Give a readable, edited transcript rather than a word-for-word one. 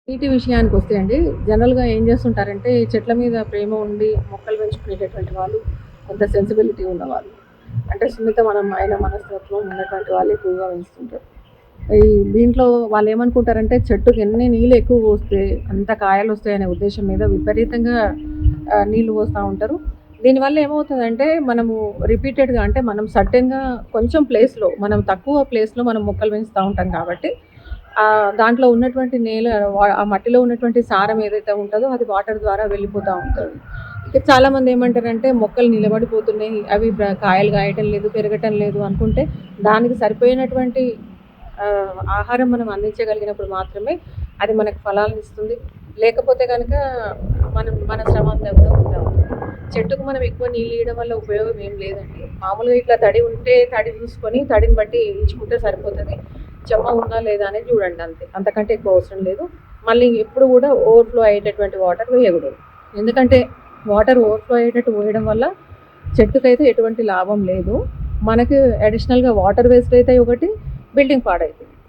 నీటి విషయానికి వస్తే అండి, జనరల్‌గా ఏం చేస్తుంటారంటే, ఈ చెట్ల మీద ప్రేమ ఉండి మొక్కలు పెంచుకునేటటువంటి వాళ్ళు, కొంత సెన్సిబిలిటీ ఉన్నవాళ్ళు. అంటే సున్నితమైన మనస్తత్వం ఉన్నటువంటి వాళ్ళు ఎక్కువగా పెంచుతుంటారు. ఈ దీంట్లో వాళ్ళేమనుకుంటారంటే, చెట్టుకి ఎన్ని నీళ్ళు ఎక్కువ పోస్తే అంత కాయలొస్తాయనే ఉద్దేశం మీద విపరీతంగా నీళ్ళు పోస్తా ఉంటారు. దీనివల్ల ఏమవుతదంటే, మనము రిపీటెడ్‌గా అంటే మనం సర్టెన్‌గా కొంచెం ప్లేస్‌లో, మనం తక్కువ ప్లేస్‌లో మనం మొక్కలు పెంచుతా ఉంటాం కాబట్టి, దాంట్లో ఉన్నటువంటి ఆ మట్టిలో ఉన్నటువంటి సారం ఏదైతే ఉంటదో అది వాటర్ ద్వారా వెళ్ళిపోతా ఉంటది. ఇక చాలామంది ఏమంటారంటే మొక్కలు నిలబడిపోతున్నాయి, అవి కాయలు కాయటం లేదు, పెరగటం లేదు అనుకుంటే దానికి సరిపోయినటువంటి ఆహారం మనం అందించగలిగినప్పుడు మాత్రమే అది మనకు ఫలాలనిస్తుంది. లేకపోతే గనక మన శ్రమ అంతా కూడా వృధా అవుతుంది. చెట్టుకు మనం ఎక్కువ నీళ్ళు ఇయ్యడం వల్ల ఉపయోగం ఏం లేదండి. మామూలుగా ఇట్లా తడి ఉంటే తడి చూసుకొని తడిని బట్టి ఇచ్చుకుంటే సరిపోతది. చెమ్మ ఉందా లేదా అనేది చూడండి అంతే. అంతకంటే ఎక్కువ అవసరం లేదు. మళ్ళీ ఎప్పుడు కూడా ఓవర్‌ఫ్లో అయ్యేటటువంటి వాటర్ వేయకూడదు. ఎందుకంటే వాటర్ ఓవర్‌ఫ్లో అయ్యేటట్టు పోయడం వల్ల చెట్టుకైతే ఎటువంటి లాభం లేదు. మనకి అడిషనల్‌గా వాటర్ వేస్ట్ అయితాయి ఒకటి, బిల్డింగ్ పాడైతది.